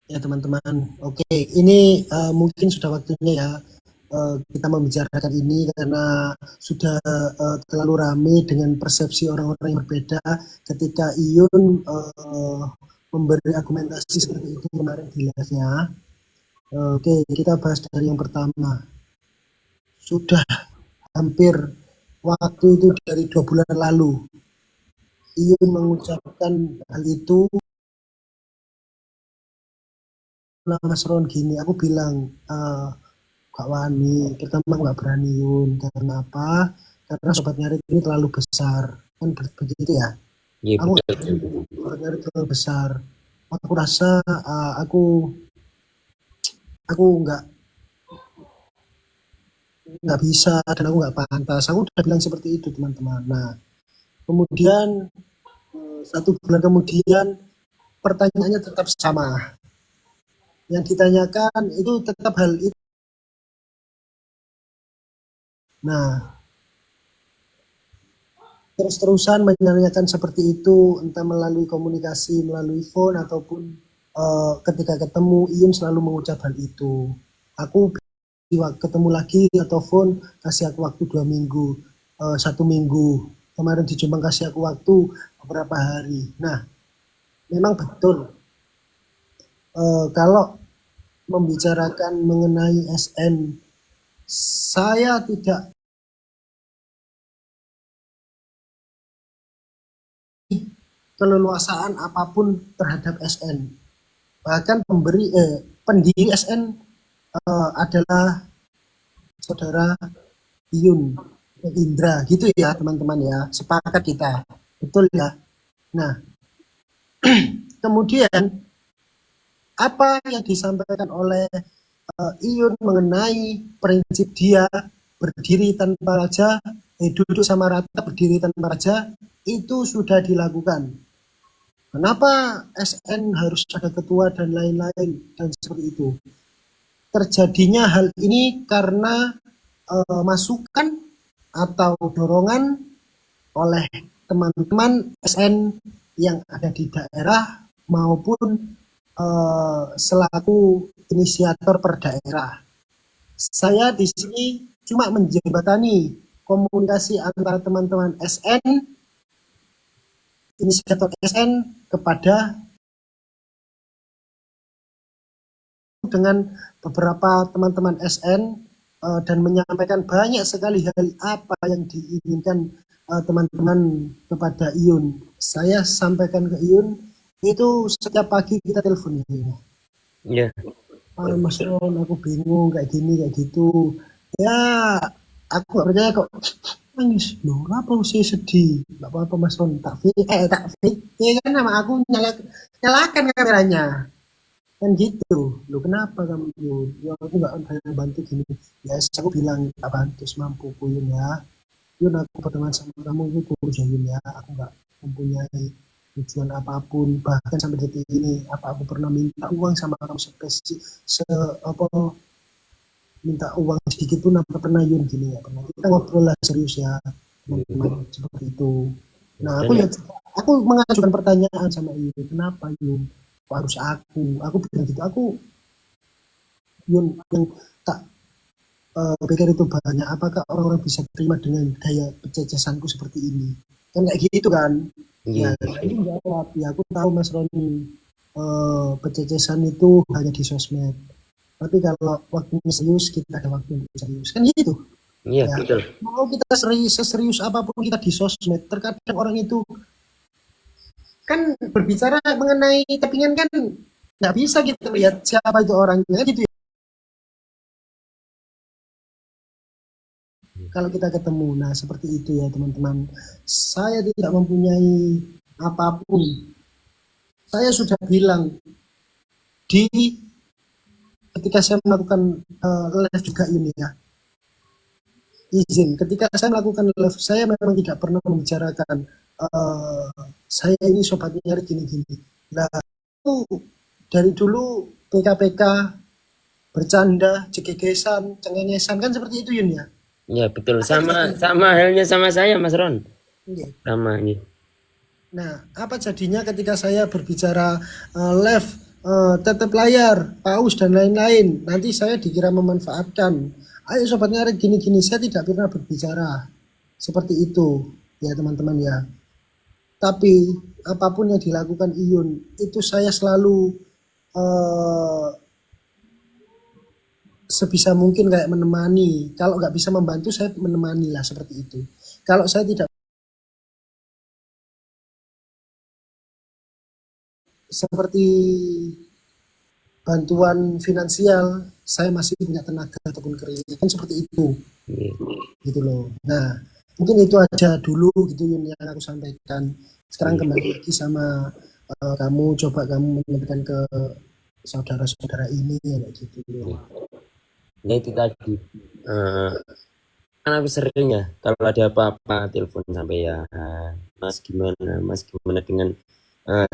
Ya teman-teman, oke, ini mungkin sudah waktunya ya kita membicarakan ini karena sudah terlalu ramai dengan persepsi orang-orang yang berbeda ketika Iyun memberi argumentasi seperti itu kemarin di live-nya. Oke, kita bahas dari yang pertama. Sudah hampir waktu itu dari 2 bulan lalu, Iyun mengucapkan hal itu. Nah, Mas Ron gini, aku bilang, Kak Wani, pertama nggak berani Yun, karena apa? Karena sobat nyari ini terlalu besar, kan begitu ya. Iya Aku betul. sobat nyari terlalu besar. Aku rasa aku nggak bisa dan aku nggak pantas. Aku udah bilang seperti itu teman-teman. Nah, kemudian 1 bulan kemudian pertanyaannya tetap sama. Yang ditanyakan itu tetap hal itu. Nah, terus-terusan menanyakan seperti itu, entah melalui komunikasi, melalui phone, ataupun ketika ketemu, Iyun selalu mengucap hal itu. Aku ketemu lagi atau phone, kasih aku waktu 2 minggu, 1 minggu. Kemarin di Jombang kasih aku waktu beberapa hari. Nah, memang betul. Kalau membicarakan mengenai SN, saya tidak keleluasaan apapun terhadap SN. Bahkan pendiri SN adalah saudara Iyun Indra gitu ya teman-teman ya, sepakat kita, betul ya. Nah, kemudian apa yang disampaikan oleh Iyun mengenai prinsip dia berdiri tanpa raja, duduk sama rata berdiri tanpa raja, itu sudah dilakukan. Kenapa SN harus ada ketua dan lain-lain dan seperti itu? Terjadinya hal ini karena masukan atau dorongan oleh teman-teman SN yang ada di daerah maupun selaku inisiator per daerah. Saya di sini cuma menjembatani komunikasi antara teman-teman SN, inisiator SN kepada dengan beberapa teman-teman SN dan menyampaikan banyak sekali hal apa yang diinginkan teman-teman kepada Iyun. Saya sampaikan ke Iyun itu setiap pagi kita telepon ya. Iya. Mas Ron, aku bingung kayak gini kayak gitu. Ya, aku gak percaya kok. Nangis loh, apa sih sedih? Gak apa-apa Mas Ron, tak ya kan nama aku nyalakan kameranya. Kan gitu, lo kenapa kamu Yun? Ya aku nggak bantu gini. Ya aku bilang tak bantu semampu Yun ya. Yun aku berteman sama kamu itu tulus ya Yun ya. Aku nggak mempunyai tujuan apapun. Bahkan sampai detik ini, apa aku pernah minta uang sama kamu spesifik apa minta uang sedikit pun apa pernah Yun gini ya pernah. Kita ngobrol lah serius ya teman-teman seperti itu. Nah Dan aku mengajukan pertanyaan sama Yun, kenapa Yun? Kok harus aku bilang gitu, aku Yun yang tak pikir itu banyak, apakah orang-orang bisa terima dengan gaya pencecasanku seperti ini, kan kayak gitu kan. Ya iya. ini jawab ya, aku tahu Mas Roni pencecasan itu hanya di sosmed, tapi kalau waktunya serius kita ada waktu untuk serius kan gitu Iya ya. betul. Mau kita serius apapun kita di sosmed, terkadang orang itu kan berbicara mengenai kepingan kan nggak bisa kita lihat siapa itu orangnya gitu ya. Kalau kita ketemu, nah seperti itu ya teman-teman. Saya tidak mempunyai apapun. Saya sudah bilang di ketika saya melakukan live juga ini ya, izin. Ketika saya melakukan live, saya memang tidak pernah membicarakan saya ini sobat nyari gini-gini. Nah, itu dari dulu PKPK bercanda, cegegesan, cengengesan kan seperti itu Yun ya. Iya betul. Sama sama halnya sama saya Mas Ron. Iya. Sama iya. Nah, apa jadinya ketika saya berbicara live tetep layar, paus dan lain-lain. Nanti saya dikira memanfaatkan. Ayo sobat ngaret gini-gini, saya tidak pernah berbicara seperti itu ya teman-teman ya. Tapi apapun yang dilakukan Iyun itu saya selalu eh, sebisa mungkin kayak menemani. Kalau nggak bisa membantu saya menemani lah seperti itu. Kalau saya tidak seperti bantuan finansial, saya masih punya tenaga ataupun keringat kan seperti itu Iya. gitu loh. Nah mungkin itu aja dulu gitu yang aku sampaikan. Sekarang kembali lagi sama kamu, coba kamu menyampaikan ke saudara-saudara ini kayak gitu loh. Ya itu tadi. Eh, kan aku sering ya kalau ada apa-apa telepon sampai ya mas gimana dengan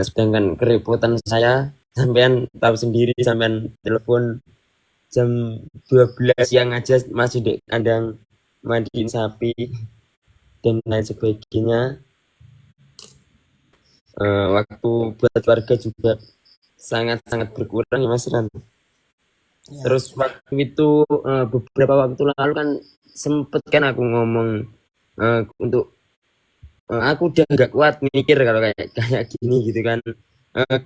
sedangkan kerepotan saya sampean tahu sendiri sampean telepon jam 12 siang aja masih di kandang mandiin sapi dan lain sebagainya. Waktu buat warga juga sangat-sangat berkurang ya Mas Ran. Ya, Terus waktu itu beberapa waktu lalu kan sempet kan aku ngomong untuk aku udah nggak kuat mikir kalau kayak kayak gini gitu kan.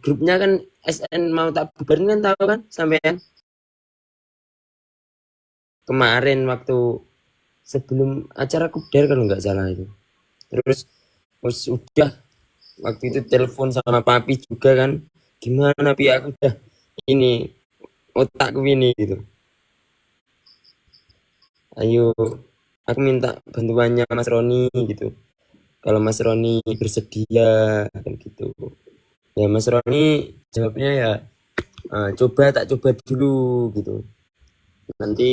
Grupnya kan SN mau tak bubarin kan tahu kan sampean kemarin waktu sebelum acara kubder kalau nggak salah itu. Terus udah waktu itu telepon sama papi juga kan gimana pi aku udah ini otakku ini gitu. Ayo aku minta bantuannya Mas Roni gitu. Kalau Mas Roni bersedia kan gitu. Ya Mas Roni jawabnya ya coba tak coba dulu gitu. Nanti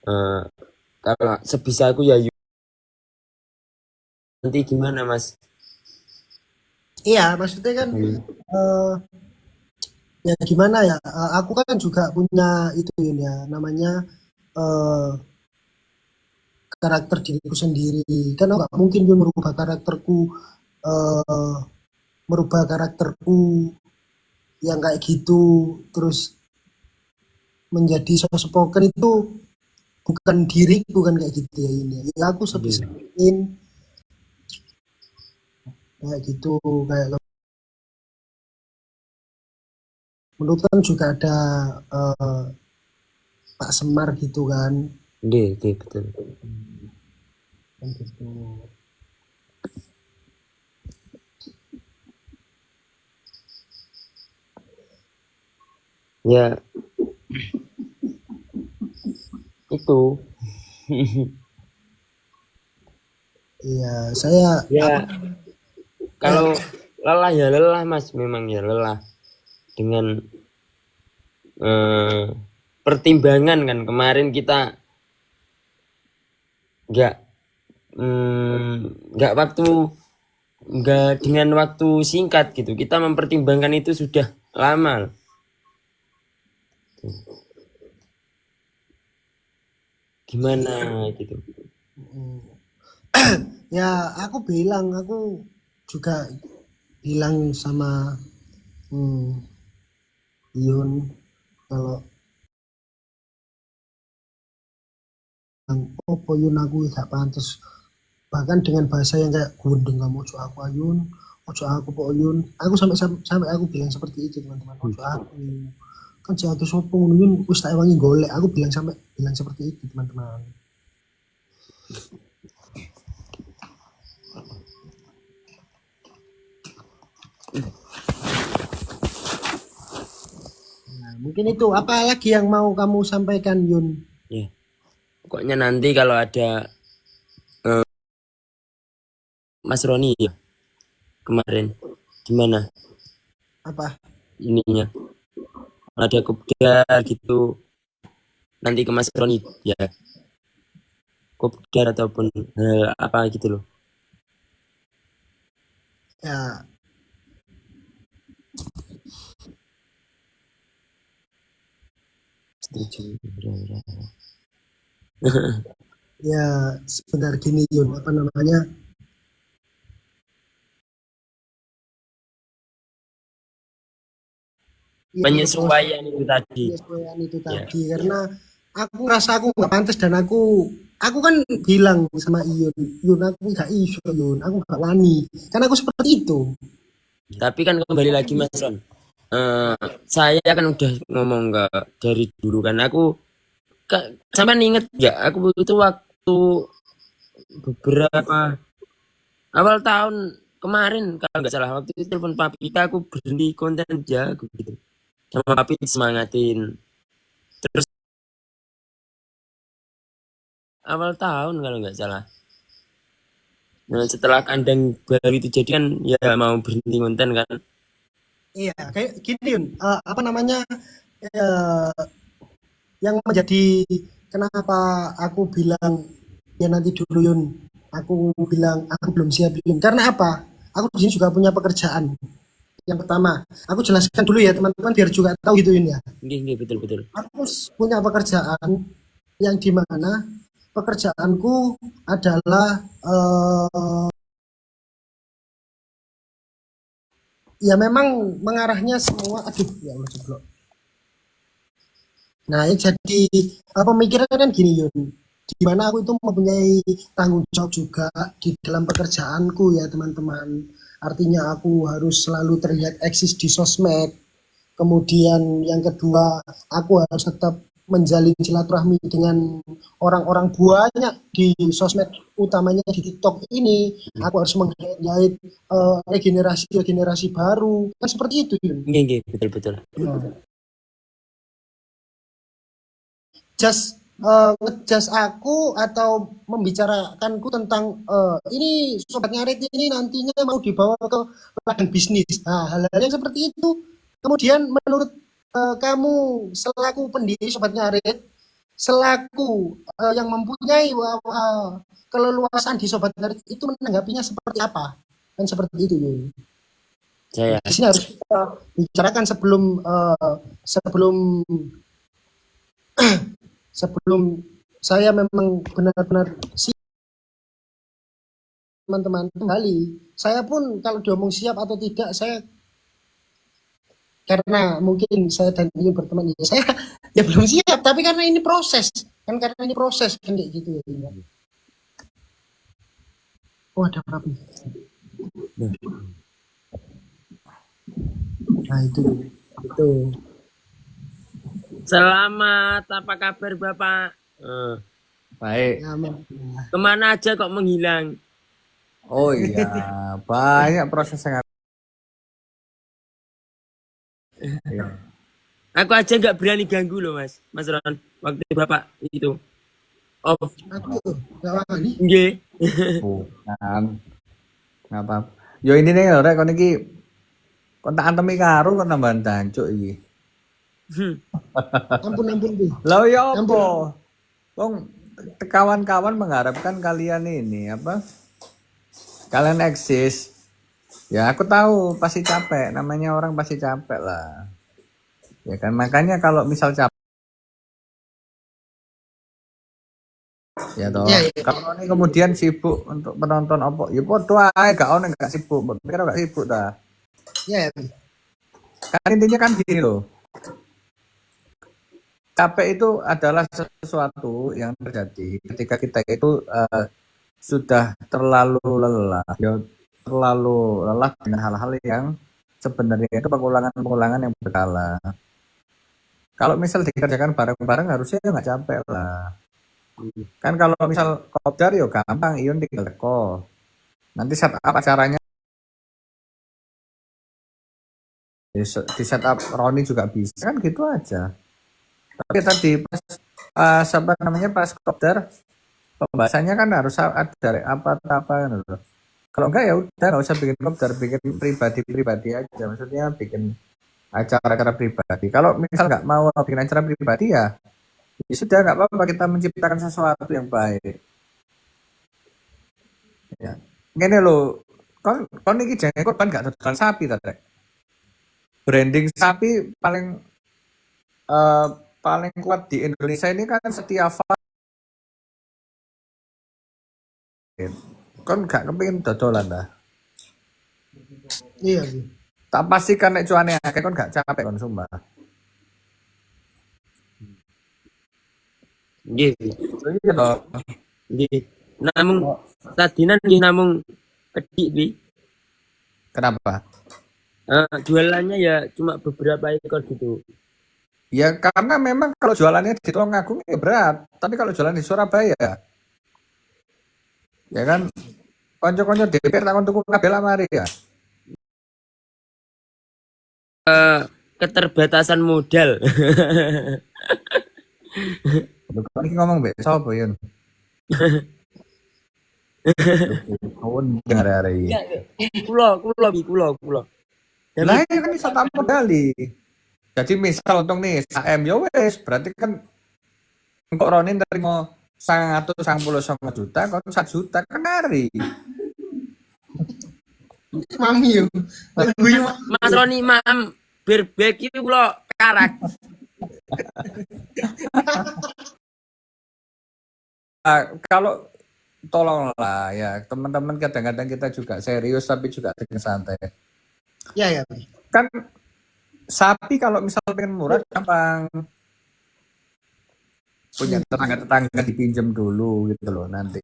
eh, kalau sebisa aku ya nanti gimana Mas? iya maksudnya kan eh, ya gimana ya? Aku kan juga punya itu ya namanya eh, karakter diriku sendiri. Kan aku nggak mungkin Yun eh, merubah karakterku yang kayak gitu terus menjadi soft spoken itu bukan diriku kan kayak gitu ya ini. Ya aku sebisa Iya. mungkin kayak gitu kayak menurut kan juga ada eh, Pak Semar gitu kan. Iya, iya, betul. Kan gitu. Ya itu. Iya, saya Ya aku ya kalau lelah ya lelah Mas, memang ya lelah dengan eh, pertimbangan kan kemarin kita nggak mm, nggak waktu nggak dengan waktu singkat gitu kita mempertimbangkan itu sudah lama gimana gitu. ya aku juga bilang sama Yun kalau opo Yun aku gak pantas bahkan dengan bahasa yang kayak gundeng kamu ojo aku Ayun ojo aku po Yun aku sampai sampai aku bilang seperti itu teman-teman ojo aku kan jatuh sopo Yun wis tak ewangi golek aku bilang seperti itu teman-teman. Nah, mungkin itu apa lagi yang mau kamu sampaikan Yun? Ya pokoknya nanti kalau ada Mas Roni ya kemarin gimana Apa? ininya ada kopdar gitu nanti ke Mas Roni ya kopdar ataupun apa gitu loh. Ya, Setuju. ya sebentar gini Yun, apa namanya? ya proses penyesuaian itu tadi. penyesuaian itu Ya. tadi karena aku ngerasa aku nggak pantas dan aku kan bilang sama Iyun, Yun aku nggak iso Yun, aku nggak wani, karena aku seperti itu. Tapi kan kembali lagi Mas Ron. Eh, saya kan udah ngomong ke dari dulu kan aku sampai inget ya aku itu waktu beberapa awal tahun kemarin kalau nggak salah waktu itu telepon papi kita aku berhenti konten jago gitu sama papi semangatin terus awal tahun kalau nggak salah. Nah, setelah kandang baru itu jadi kan ya mau berhenti konten kan. Iya kayak gini Yun, apa namanya, eh, yang menjadi kenapa aku bilang ya nanti dulu Yun, aku bilang aku belum siap Yun, karena apa, aku di sini juga punya pekerjaan. Yang pertama, aku jelaskan dulu ya teman-teman biar juga tahu gitu Yun ya. Nggih, betul betul. Aku punya pekerjaan yang dimana pekerjaanku adalah ya memang mengarahnya semua, aduh ya Allah jeblok. Nah, yang jadi pemikiran kan gini Yun, di mana aku itu mempunyai tanggung jawab juga di dalam pekerjaanku ya teman-teman. Artinya aku harus selalu terlihat eksis di sosmed. Kemudian yang kedua, aku harus tetap menjalin silaturahmi dengan orang-orang banyak di sosmed, utamanya di TikTok ini. Aku harus menggait regenerasi baru. Kan seperti itu, Yun. Nggih, betul betul. Just ngejudge aku atau membicarakanku tentang ini sobat ngarit ini nantinya mau dibawa ke ladang bisnis. Nah, hal-hal yang seperti itu. Kemudian menurut kamu selaku pendiri sobat ngarit, selaku yang mempunyai keleluasan di sobat ngarit itu menanggapinya seperti apa? Kan seperti itu, Yun. Saya Di sini harus kita bicarakan sebelum sebelum sebelum saya memang benar-benar siap teman-teman kembali. Saya pun kalau diomong siap atau tidak, saya karena mungkin saya dan ini berteman ya saya ya belum siap, tapi karena ini proses kan, karena ini proses kan kayak gitu ya. Oh ada berapa? Nah itu. selamat, apa kabar Bapak? Baik. Ya, Kemana aja kok menghilang? Oh iya, banyak proses yang ya. Aku aja nggak berani ganggu loh Mas Ron. Waktu Bapak itu. Oh, aku nggak wani. nggih. Bukan. Nggak apa. Yo ini nih, rek kon iki kon tak antemi karo kon tambahan dancuk iki. Ampun Bu. Lah ya Ampun. apa? Wong kawan-kawan mengharapkan kalian ini apa? Kalian eksis. Ya aku tahu pasti capek, namanya orang pasti capek lah. Ya kan makanya kalau misal capek ya toh. Ya, ya. Kalau ini kemudian sibuk untuk menonton opo, ya podo ae gak ono gak sibuk. Kira gak sibuk dah. Ya, Kan intinya kan gini loh. Capek itu adalah sesuatu yang terjadi ketika kita itu sudah terlalu lelah, ya, terlalu lelah dengan hal-hal yang sebenarnya itu pengulangan-pengulangan yang berkala. Kalau misal dikerjakan bareng-bareng harusnya nggak capek lah. Kan kalau misal kopdar ya gampang, Ion tinggal teko. Nanti set up acaranya di setup Roni juga bisa kan gitu aja. Tapi tadi pas apa namanya pas kopdar pembahasannya kan harus ada apa-apa kan loh. Kalau enggak ya udah nggak usah bikin kopdar, bikin pribadi aja. Maksudnya bikin acara-acara pribadi. Kalau misal nggak mau bikin acara pribadi ya sudah nggak apa-apa, kita menciptakan sesuatu yang baik. Ya. Gini loh, kon ini jangan korban nggak dodolan sapi tadi. Branding sapi paling kuat di Indonesia ini kan Setiawan. Kon gak kepingin dodolan dah. Iya. Tak pastikan nek cuane akeh kon gak capek kon sumpah. Nggih, Iya toh. nggih. Namung Oh, tadinan nggih namung kedik, Bi. kenapa? Jualannya ya cuma beberapa ekor gitu. Ya karena memang kalau jualannya di Tulungagung ya berat, tapi kalau jualan di Surabaya ya kan konco-konco DPR takon tuku kabeh lah mari ya. Keterbatasan modal. Lho kon iki ngomong mbek sapa Yun? Kawon hari-hari. Kulo, Bi, kulo. Lah Dami ya kan iso tak modali. Jadi misal untung nih AM ya wes berarti kan kok Ronin nerimo 199 juta, kok 1 juta kan hari. Mami yo. Guyu Mas Roni mam berbagi kulo karak. Kalau tolonglah ya teman-teman kadang-kadang kita juga serius tapi juga dengan santai. ya. Kan sapi kalau misal pengen murah gampang. Punya tetangga-tetangga dipinjam dulu gitu loh nanti.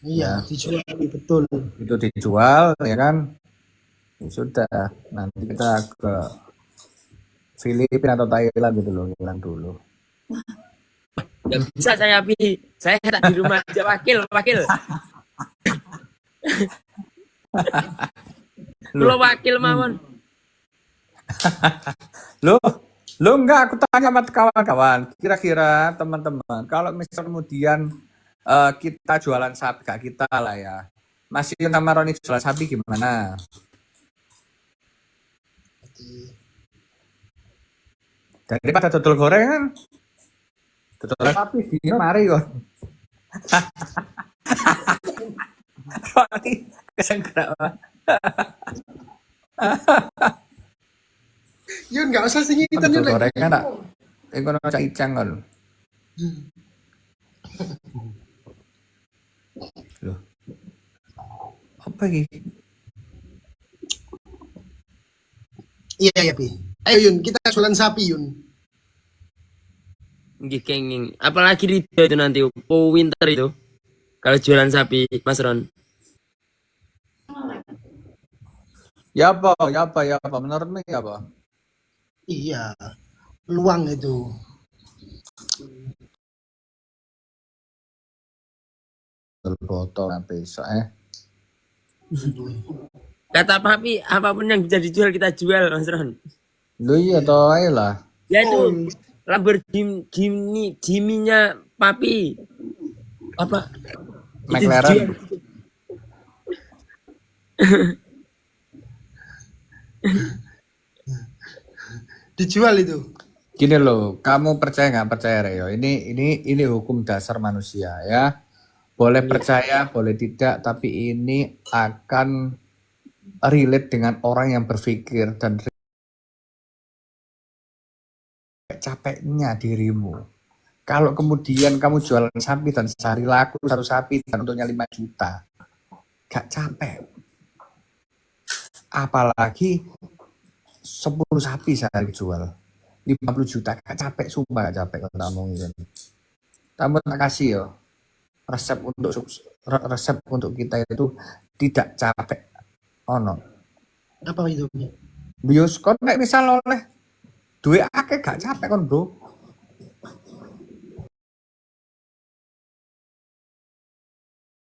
Iya, dijual betul. Itu dijual ya kan. Ya sudah, nanti kita ke Filipina atau Thailand gitu loh, hilang dulu. Gak bisa saya, Bi. Saya tak di rumah aja, wakil. Kulo wakil mawon. Lo enggak, aku tanya sama kawan-kawan. Kira-kira teman-teman, kalau misal kemudian kita jualan sapi, gak kita lah ya. Masih sama Roni jualan sapi gimana? Daripada dodol gorengan, dodol sapi di mari kok. Roni kesenggerak. Yun, nggak usah singitan Dodol yun. gorengan tak? Engko ono cak icang kon. Loh. Apa iki? Iya, Pi. Ayo Yun, kita jualan sapi Yun. Nggih kenging. Apalagi Ridho itu nanti winter itu. Kalau jualan sapi, Mas Ron. Ya apa? Menurutmu ya apa? Iya, peluang itu. Botol besok Kata papi, apapun yang bisa dijual kita jual, Mas Ron. Lu iya toh ae lah. Ya itu Lamborghini Jimmy-nya papi. Apa? Itu McLaren. dijual. Dijual itu. Gini loh, kamu percaya nggak percaya Reo? Ini hukum dasar manusia ya. Boleh percaya, boleh tidak, tapi ini akan relate dengan orang yang berpikir dan capeknya dirimu. Kalau kemudian kamu jualan sapi dan sehari laku 1 sapi dan untungnya 5 juta, gak capek. Apalagi 10 sapi sehari jual 50 juta, gak capek, sumpah gak capek kalau ngomongin. Kamu tak kasih ya resep untuk kita itu tidak capek. Ono. Apa itu? Bioskop nek misal oleh duit akeh gak capek kon, Bro.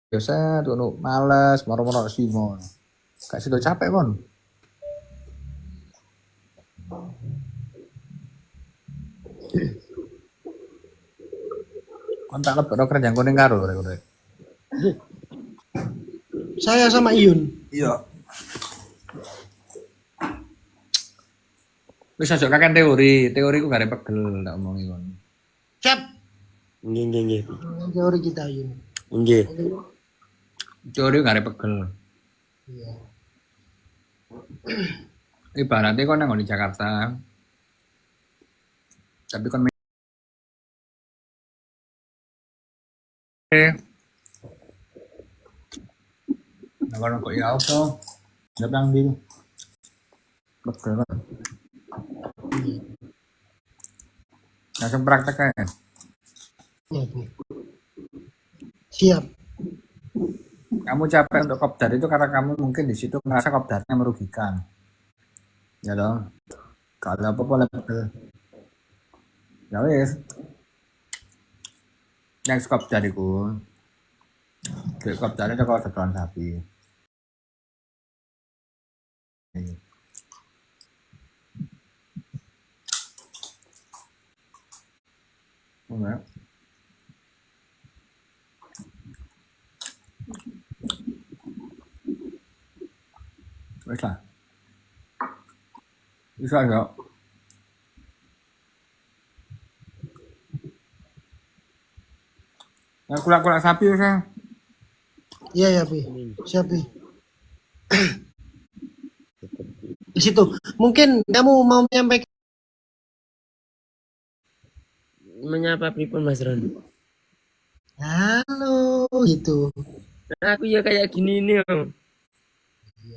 Biasa tuh males, maro-maro simo. Gak sido capek kon. Kon tak lebokno kerjaan kuning karo rek. Saya sama Iyun. Iya. Wis aja kakek teori ku gak ada pegel tak omongi kon. Cap. Nggih. Teori kita Iyun. Nggih. Teori gak ada pegel. Iya. Ibaratnya kon nang di Jakarta. Tapi kon nah, kok ya apa? Datang di Betul. Langsung prakteknya. Ya, Bu. Siap. Kamu capek untuk kopdar itu karena kamu mungkin di situ merasa kopdarnya merugikan. Ya dong. Kalau apa-apa lebih. Ya wis. Next kopdar iku. Dek kopdar itu kalau setelan sapi. Enggak. Wis lah. Bisa ya. Nah, kulak-kulak sapi ya. Iya ya, Pi. Siap, Pi. Di situ. Mungkin kamu mau menyampaikan Menyapa pripun Mas Ron? halo gitu. Nah, aku ya kayak gini nih, Om.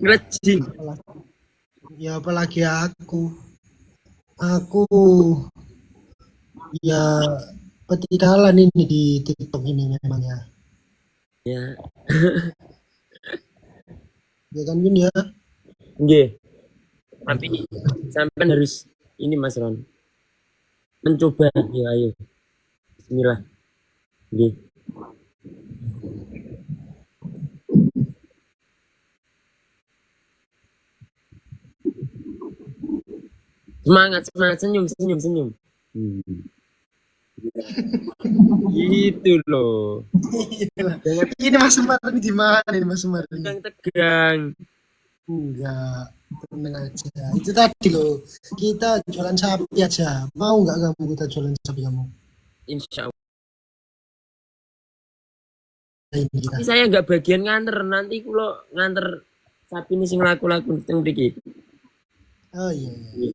Ngelejing. Ya apalagi aku. Aku ya petikalan ini di TikTok ini memang ya. Ya, Ya kan Yun ya. nggih. Tapi sampean harus ini Mas Ron. Mencoba ya ayo. Bismillah. Nggih. Semangat, semangat, senyum, senyum, senyum. Gitu loh. Jangan Ini Mas Umar ini di mana ini Mas Umar ini? tegang. Enggak, tenang aja. Itu tadi loh. Kita jualan sapi aja. Mau nggak kamu kita jualan sapi kamu? Insya Allah. Ini kita. Tapi saya nggak bagian nganter. Nanti kalau nganter sapi ini sing laku-laku teng mriki. Oh iya. Iya.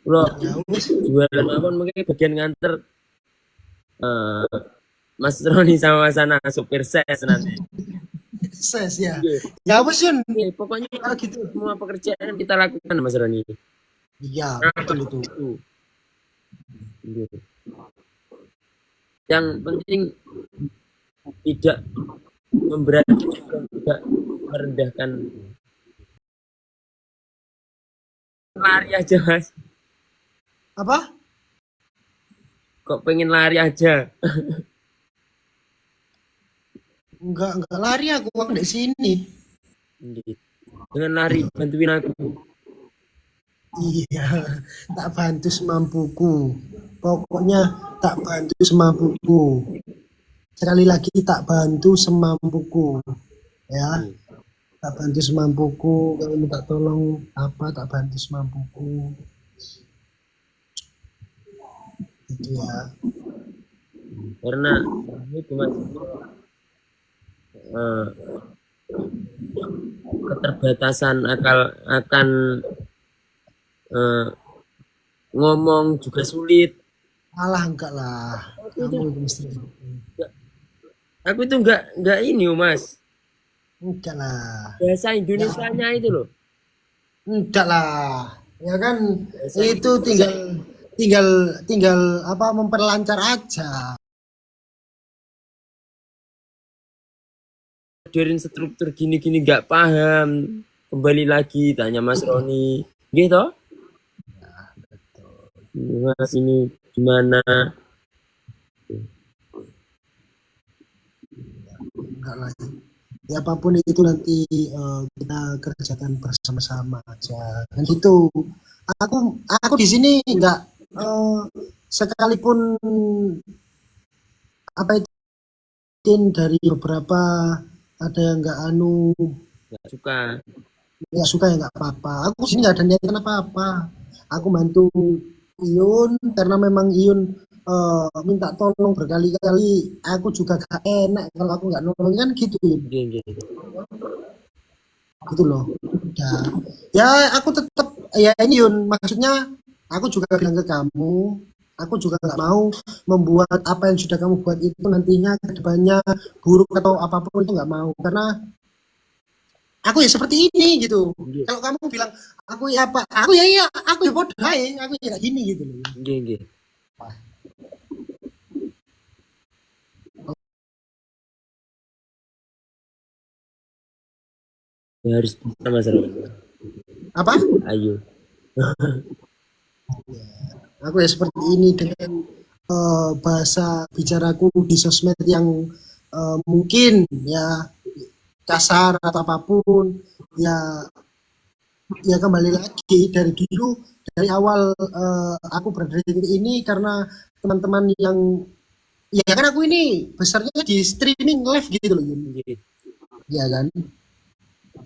Kalau Ya wes. jualan apa mungkin bagian nganter Mas Roni sama sana supir ses nanti. Ses ya. Nggih. Ya wes Yun. Oke, pokoknya Kalau gitu. semua pekerjaan kita lakukan Mas Roni. Iya, betul itu. Itu. Gitu. Yang penting tidak memberati dan tidak merendahkan. Lari aja Mas. Apa? Kok pengen lari aja? Enggak lari aku di sini. Gitu. Dengan lari bantuin aku. Iya, tak bantu semampuku. Pokoknya tak bantu semampuku. Sekali lagi tak bantu semampuku. Ya, tak bantu semampuku. Kalau minta tolong apa tak bantu semampuku. Itu ya. Karena itu Mas keterbatasan akal akan ngomong juga sulit. Alah enggak lah. Kamu itu mesti. Aku itu enggak ini Mas. Enggak lah. Bahasa Indonesianya itu loh. Enggak lah. Ya kan Bahasa itu tinggal apa memperlancar aja. Ajarin struktur gini-gini nggak paham. Kembali lagi tanya Mas Roni. Gitu. Mas ini gimana? Enggak lah. Ya apapun itu nanti kita kerjakan bersama-sama aja. Dan itu aku di sini enggak sekalipun apa itu dari beberapa ada yang enggak Nggak suka. nggak suka ya nggak apa-apa. Aku sini nggak ada niatan apa-apa. Aku bantu Iyun karena memang Iyun minta tolong berkali-kali. Aku juga gak enak kalau aku nggak nolong kan gitu. Gini. Gitu loh. Ya aku tetap ya ini Yun maksudnya aku juga bilang ke kamu. Aku juga nggak mau membuat apa yang sudah kamu buat itu nantinya kedepannya buruk atau apapun itu nggak mau karena aku ya seperti ini gitu. Nggih, Kalau kamu bilang aku ya apa, aku ya iya, aku ya bodoh aja, aku ya gini gitu loh. nggih, nggih. Ya harus bisa Mas Roni. Apa? Ayo. Aku ya seperti ini dengan bahasa bicaraku di sosmed yang mungkin ya kasar atau apapun ya ya kembali lagi dari dulu dari awal aku berada di titik ini karena teman-teman yang ya kan aku ini besarnya di streaming live gitu loh Yun. Nggih. Ya kan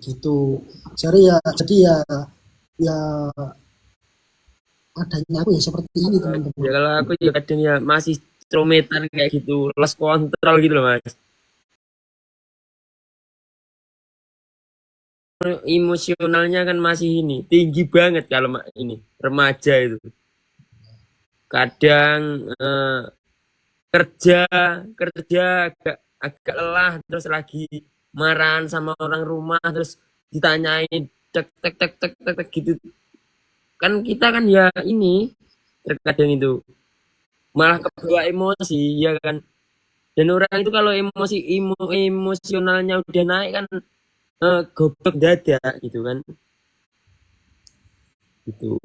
gitu jadi ya ya adanya aku ya seperti ini Ya teman-teman. kalau aku ya kadang ya masih trometan kayak gitu, lost control gitu loh Mas. Emosionalnya kan masih ini tinggi banget kalau ini remaja itu. Kadang kerja kerja agak lelah terus lagi marahan sama orang rumah terus ditanyain tek tek tek tek tek, tek gitu kan kita kan ya ini terkadang itu malah kebawa emosi ya kan dan orang itu kalau emosionalnya udah naik kan goblok dada gitu kan gitu